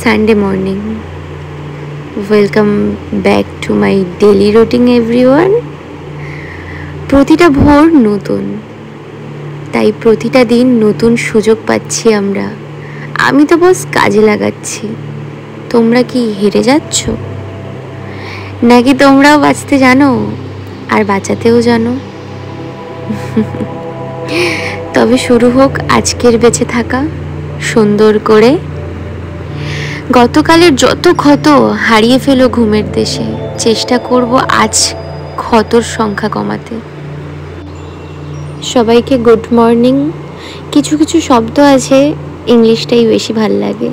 Sunday morning. Welcome back to my daily routine everyone. প্রতিটা ভোর নতুন, তাই প্রতিটা দিন নতুন সুযোগ পাচ্ছি আমরা। আমি তো বস কাজে লাগাচ্ছি। তোমরা কি হেরে যাচ্ছ, নাকি তোমরাও বাঁচতে জানো আর বাঁচাতেও জানো? তবে শুরু হোক আজকের বেঁচে থাকা সুন্দর করে। গতকালের যত ক্ষত হারিয়ে ফেলো ঘুমের দেশে, চেষ্টা করব আজ ক্ষতর সংখ্যা কমাতে। সবাইকে গুড মর্নিং। কিছু কিছু শব্দ আছে ইংলিশটাই বেশি ভাল লাগে।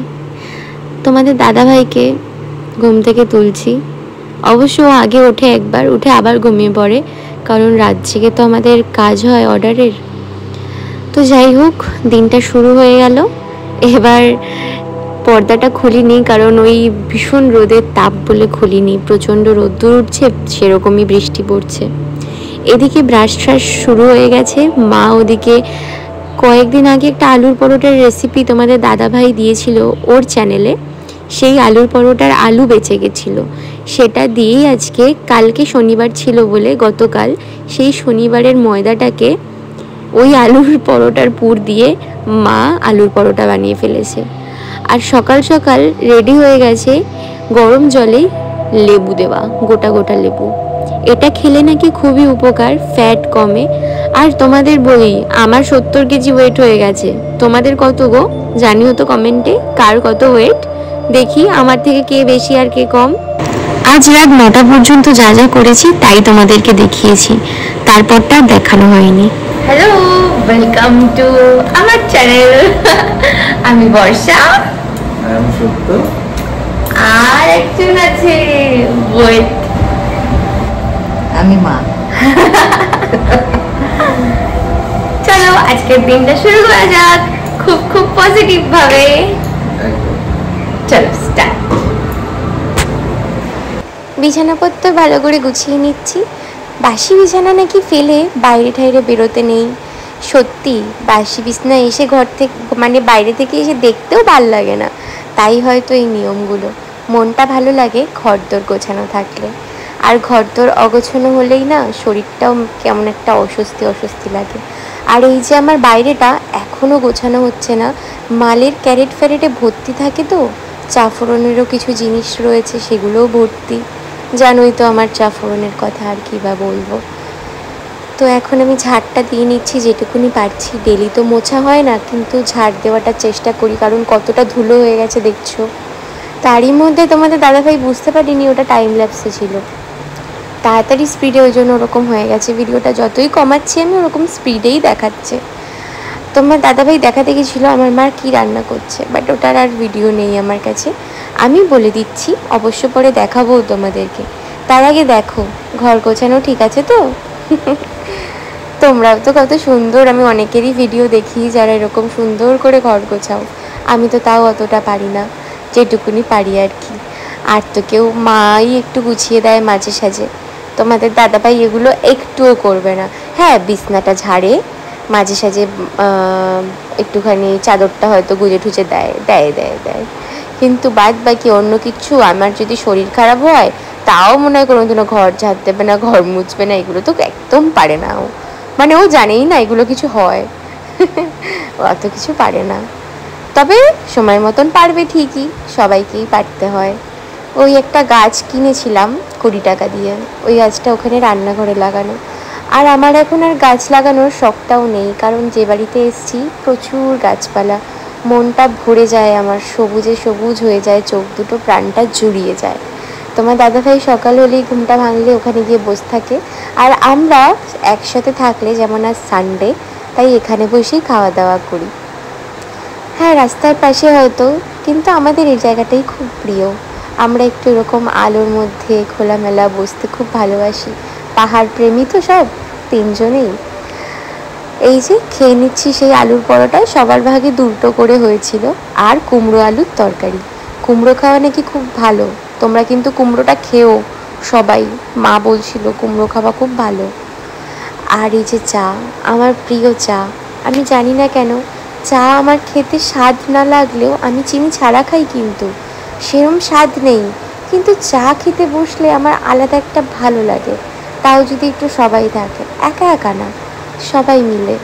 তোমাদের দাদাভাইকে ঘুম থেকে তুলছি। অবশ্য আগে ওঠে, একবার উঠে আবার ঘুমিয়ে পড়ে, কারণ রাত জেগে তো আমাদের কাজ হয় অর্ডারের। তো যাই হোক, দিনটা শুরু হয়ে গেল। এবার পর্দাটা খুলিনি, কারণ ওই ভীষণ রোদের তাপ বলে খুলিনি। প্রচণ্ড রোদ্দুর উঠছে, সেরকমই বৃষ্টি পড়ছে। এদিকে ব্রাশ ট্রাশ শুরু হয়ে গেছে। মা ওদিকে কয়েকদিন আগে একটা আলুর পরোটার রেসিপি তোমাদের দাদাভাই দিয়েছিল ওর চ্যানেলে। সেই আলুর পরোটার আলু বেঁচে গেছিলো, সেটা দিয়েই আজকে, কালকে শনিবার ছিল বলে গতকাল সেই শনিবারের ময়দাটাকে ওই আলুর পরোটার পুর দিয়ে মা আলুর পরোটা বানিয়ে ফেলেছে। আর সকাল সকাল রেডি হয়ে গেছে গরম জলে লেবু দেওয়া, গোটা গোটা লেবু। এটা খেলে নাকি খুবই উপকার, ফ্যাট কমে। আর তোমাদের বলি, আমার 70 কেজি ওয়েট হয়ে গেছে। তোমাদের কত গো জানিও তো কমেন্টে, কার কত ওয়েট দেখি, আমার থেকে কে বেশি আর কে কম। আজ রাত 9টা পর্যন্ত যা যা করেছি তাই তোমাদেরকে দেখিয়েছি, তারপরটা দেখানো হয়নি। হ্যালো, ওয়েলকাম টু আমার চ্যানেল। আমি বর্ষা, আমি সত্য, আর একজন আছে ওয়েট, আমি মা। চলো আজকের দিনটা শুরু করা যাক খুব খুব পজিটিভ ভাবে। চলো স্টার্ট। বিছানাপত্র ভালো করে গুছিয়ে নিচ্ছি। বাসি বিছানা নাকি ফেলে বাইরে ঠাইরে বেরোতে নেই। সত্যি বাসি বিছানা এসে ঘর থেকে, মানে বাইরে থেকে এসে দেখতেও ভাল লাগে না। তাই হয়তো এই নিয়মগুলো। মনটা ভালো লাগে ঘরদোর গোছানো থাকলে, আর ঘরদোর অগোছানো হলেই না শরীরটাও কেমন একটা অস্বস্তি অস্বস্তি লাগে। আর এই যে আমার বাইরেটা এখনও গোছানো হচ্ছে না, মালের ক্যারেট ফ্যারেটে ভর্তি থাকে তো। চা ফোড়নেরও কিছু জিনিস রয়েছে, সেগুলোও ভর্তি। জানোই তো আমার চা ফোড়নের কথা, আর কী বা বলবো। তো এখন আমি ঝাড়টা দিয়ে নিচ্ছি যেটুকুনি পারছি। ডেলি তো মোছা হয় না, কিন্তু ঝাড় দেওয়াটার চেষ্টা করি, কারণ কতটা ধুলো হয়ে গেছে দেখছো। তারই মধ্যে তোমাদের দাদাভাই বুঝতে পারিনি ওটা টাইম ল্যাপসে ছিল, তাড়াতাড়ি স্পিডে, ওই জন্য ওরকম হয়ে গেছে। ভিডিওটা যতই কমাচ্ছি আমি ওরকম স্পিডেই দেখাচ্ছে। তোমার দাদাভাই দেখাতে গেছিলো আমার মা কী রান্না করছে, বাট ওটার আর ভিডিও নেই আমার কাছে। আমি বলে দিচ্ছি, অবশ্য পরে দেখাবো তোমাদেরকে। তার আগে দেখো ঘর গোছানো ঠিক আছে তো? তোমরাও তো কত সুন্দর, আমি অনেকেরই ভিডিও দেখি যারা এরকম সুন্দর করে ঘর গোছাও। আমি তো তাও অতটা পারি না, যেটুকুনি পারি আর কি। আর তো কেউ, মাই একটু গুছিয়ে দেয় মাঝে সাঝে। তোমাদের দাদাভাই এগুলো একটুও করবে না। হ্যাঁ, বিছনাটা ঝাড়ে মাঝে সাঝে, একটুখানি চাদরটা হয়তো গুজে ঠুজে দেয় দেয় দেয় দেয় কিন্তু বাদ বাকি অন্য কিছু, আমার যদি শরীর খারাপ হয় তাও মনে হয় কোনোদিনও ঘর ঝাড় দেবে না, ঘর মুছবে না, এগুলো তো একদম পারে না ও। মানে ও জানেই না এগুলো কিছু হয়। অত কিছু পারে না, তবে সময় মতন পারবে ঠিকই, সবাইকেই পারতে হয়। ওই একটা গাছ কিনেছিলাম 20 টাকা দিয়ে, ওই গাছটা ওখানে রান্নাঘরে লাগানো। আর আমার এখন আর গাছ লাগানোর শখটাও নেই, কারণ যে বাড়িতে এসেছি প্রচুর গাছপালা। মনটা ভরে যায় আমার, সবুজে সবুজ হয়ে যায়, চোখ দুটো প্রাণটা জুড়িয়ে যায়। তোমার দাদাভাই সকাল হলেই ঘুমটা ভাঙলে ওখানে গিয়ে বসে থাকে, আর আমরা একসাথে থাকলে, যেমন আজ সানডে, তাই এখানে বসেই খাওয়া দাওয়া করি। হ্যাঁ, রাস্তার পাশে হয়তো, কিন্তু আমাদের এই জায়গাটাই খুব প্রিয়। আমরা একটু এরকম আলোর মধ্যে খোলামেলা বসতে খুব ভালোবাসি। পাহাড় প্রেমী তো সব তিনজনেই। এই যে খেয়ে নিচ্ছি সেই আলুর পরোটা, সবার ভাগে 2টো করে হয়েছিল, আর কুমড়ো আলুর তরকারি। কুমড়ো খাওয়া নাকি খুব ভালো, তোমরা কিন্তু কুমড়োটা খেও সবাই, মা বলছিল কুমড়ো খাওয়া খুব ভালো। আর এই যে চা, আমার প্রিয় চা। আমি জানি না কেন চা আমার খেতে স্বাদ না লাগলেও আমি চিনি ছাড়া খাই, কিন্তু সেরম স্বাদ নেই, কিন্তু চা খেতে বসলে আমার আলাদা একটা ভালো লাগে। তাও যদি একটু সবাই থাকে, একা একা না, সবাই মিলে।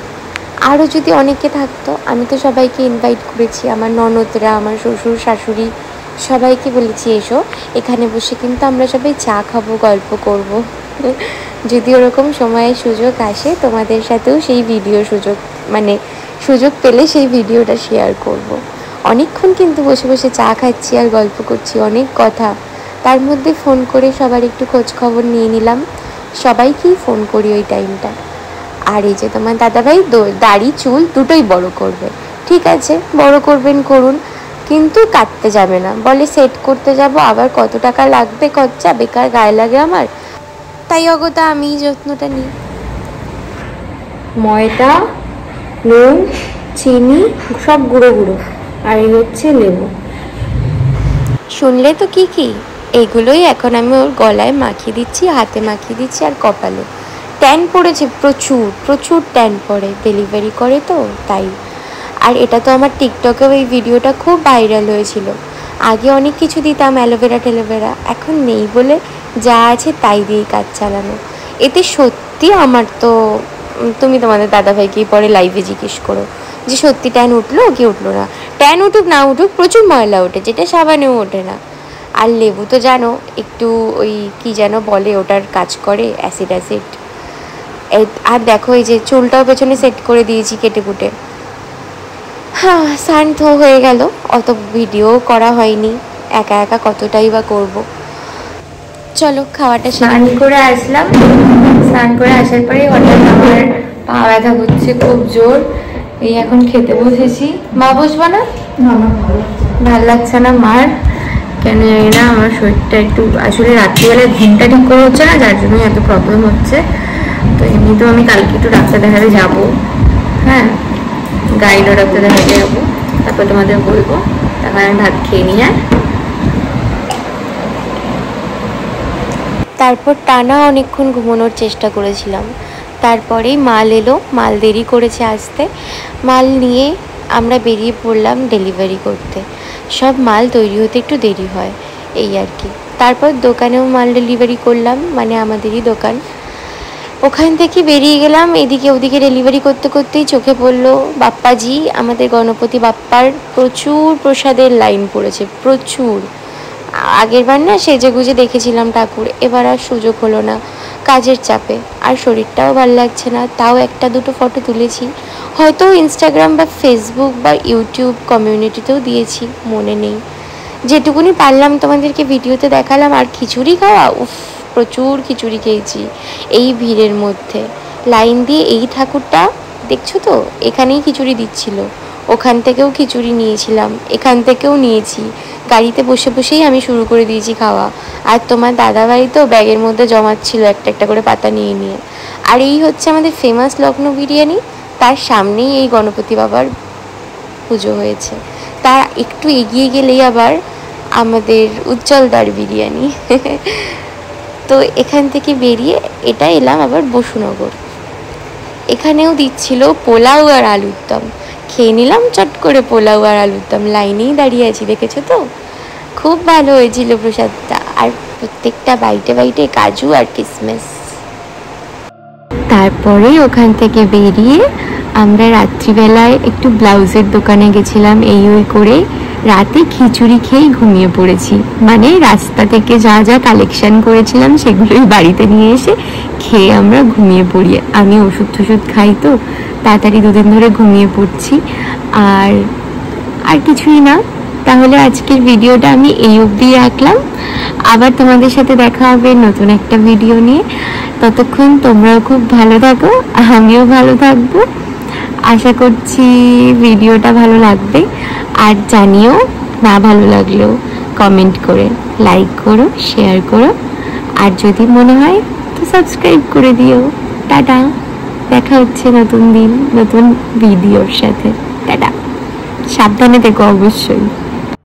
আরও যদি অনেকে থাকতো, আমি তো সবাইকে ইনভাইট করেছি, আমার ননদরা, আমার শ্বশুর শাশুড়ি, সবাইকে বলেছি এসো, এখানে বসে কিন্তু আমরা সবাই চা খাবো, গল্প করব। যদি ওরকম সময়ে সুযোগ আসে, তোমাদের সাথেও সেই ভিডিও সুযোগ পেলে সেই ভিডিওটা শেয়ার করব। অনেকক্ষণ কিন্তু বসে বসে চা খাচ্ছি আর গল্প করছি, অনেক কথা। তার মধ্যে ফোন করে সবার একটু খোঁজ খবর নিয়ে নিলাম, সবাইকেই ফোন করি ওই টাইমটা। আর এই যে তোমার দাদাভাই দাড়ি চুল দুটোই বড় করবে, ঠিক আছে বড় করবেন করুন, কিন্তু কাটতে যাবে না, বলে সেট করতে যাব, আবার কত টাকা লাগবে খরচা, বেকার গায়ে লাগে আমার, তাই অগত্যা আমিই যত্নটা নিই। ময়দা, নুন, চিনি সব গুঁড়ো গুঁড়ো, আর এই হচ্ছে লেবু। শুনলে তো কি কি, এইগুলোই এখন আমি ওর গলায় মাখিয়ে দিচ্ছি, হাতে মাখিয়ে দিচ্ছি, আর কপালে। ট্যান পড়েছে প্রচুর প্রচুর ট্যান পড়ে, ডেলিভারি করে তো তাই। আর এটা তো আমার টিকটকেও এই ভিডিওটা খুব ভাইরাল হয়েছিল। আগে অনেক কিছু দিতাম, অ্যালোভেরা টেলোভেরা, এখন নেই বলে যা আছে তাই দিয়েই কাজ চালানো। এতে সত্যি আমার তো, তুমি তোমাদের দাদাভাইকেই পরে লাইভে জিজ্ঞেস করো যে সত্যি ট্যান উঠলো কি উঠলো না। ট্যান উঠুক না উঠুক, প্রচুর ময়লা ওঠে, যেটা সাবানেও ওঠে না। আর লেবু তো জানো একটু ওই কি যেন বলে, ওটার কাজ করে, অ্যাসিড। আর দেখো এই যে চুলটাও পেছনে সেট করে দিয়েছি কেটে কুটে। হ্যাঁ, শান্ত হয়ে গেল, অত ভিডিও করা হয়নি, একা একা কতটাই বা করব। চলো খাওয়াটা স্নান করে আসলাম। স্নান করে আসার পরে হঠাৎ আমার পা ব্যথা হচ্ছে খুব জোর, এই এখন খেতে বসেছি। মা বসবো না? ভাল লাগছে না মার, কেন জানি না, আমার শরীরটা একটু, আসলে রাত্রিবেলায় ঘুমটা ঠিক করে হচ্ছে না, যার জন্যই এত প্রবলেম হচ্ছে। তো এমনিতেও আমি কালকে একটু ডাক্তার দেখাতে যাবো, হ্যাঁ গাইডও ডাক্তার দেখাতে যাবো, তারপর তোমাদের বলবো। তারপর আমি ভাত খেয়ে নিই। হ্যাঁ, তারপর টানা অনেকক্ষণ ঘুমানোর চেষ্টা করেছিলাম। তারপরেই মাল এলো, মাল দেরি করেছে আসতে, মাল নিয়ে আমরা বেরিয়ে পড়লাম ডেলিভারি করতে। সব মাল তৈরি হতে একটু দেরি হয়, এই আর কি। তারপর দোকানেও মাল ডেলিভারি করলাম, মানে আমাদেরই দোকান। ওখান থেকে বেরিয়ে গেলাম, এদিকে ওদিকে ডেলিভারি করতে করতেই চোখে পড়লো বাপ্পাজি, আমাদের গণপতি বাপ্পার প্রচুর প্রসাদের লাইন পড়েছে, প্রচুর। আগের বার না সেজে গুজে দেখেছিলাম ঠাকুর, এবার আর সুযোগ হলো না কাজের চাপে, আর শরীরটাও ভালো লাগছে না। তাও একটা দুটো ফটো তুলেছি, হয়তো ইনস্টাগ্রাম বা ফেসবুক বা ইউটিউব কমিউনিটিতেও দিয়েছি, মনে নেই। যেটুকুনি পারলাম তোমাদেরকে ভিডিওতে দেখালাম। আর খিচুড়ি খাওয়া, উফ, প্রচুর খিচুড়ি খেয়েছি এই ভিড়ের মধ্যে। লাইন দিয়ে এই ঠাকুরটা দেখছো তো, এখানেই খিচুড়ি দিচ্ছিল, ওখান থেকেও খিচুড়ি নিয়েছিলাম, এখান থেকেও নিয়েছি। গাড়িতে বসে বসেই আমি শুরু করে দিয়েছি খাওয়া। আর তোমার দাদাভাই তো ব্যাগের মধ্যে জমাচ্ছিল একটা একটা করে পাতা নিয়ে নিয়ে। আর এই হচ্ছে আমাদের ফেমাস লখনৌ বিরিয়ানি, তার সামনেই এই গণপতি বাবার পুজো হয়েছে। তার একটু এগিয়ে গেলেই আবার আমাদের উজ্জ্বলদার বিরিয়ানি। তো এখান থেকে বেরিয়ে এটা এলাম আবার বসুনগর, এখানেও দিচ্ছিল পোলাও আর আলুর দম। খেয়ে নিলাম চট করে পোলাও আর আলুর দম, লাইনেই দাঁড়িয়ে আছি, দেখেছো তো, খুব ভালো হয়েছিল প্রসাদটা। আর প্রত্যেকটা বাইটে বাইটে কাজু আর কিশমিশ। তারপরে ওখান থেকে বেরিয়ে আমরা রাত্রিবেলায় একটু ব্লাউজের দোকানে গেছিলাম, এই ওই করে রাতে খিচুড়ি খেয়েই ঘুমিয়ে পড়েছি। মানে রাস্তা থেকে যা যা কালেকশন করেছিলাম সেগুলোই বাড়িতে নিয়ে এসে খেয়ে আমরা ঘুমিয়ে পড়ি। আমি ওষুধ টষুধ খাই তো তাড়াতাড়ি, দুদিন ধরে ঘুমিয়ে পড়ছি। আর কিছুই না। তাহলে আজকের ভিডিওটা আমি এই অবধি রাখলাম, আবার তোমাদের সাথে দেখা হবে নতুন একটা ভিডিও নিয়ে। ততক্ষণ তোমরাও খুব ভালো থাকো, আমিও ভালো থাকবো। আশা করছি ভিডিওটা ভালো লাগবে। আর জানিও না ভালো লাগলেও কমেন্ট করে, লাইক করো, শেয়ার করো, আর যদি মনে হয় তো সাবস্ক্রাইব করে দিও। টাটা, দেখা হচ্ছে নতুন দিন নতুন ভিডিওর সাথে। টাটা, সাবধানে থেকো অবশ্যই।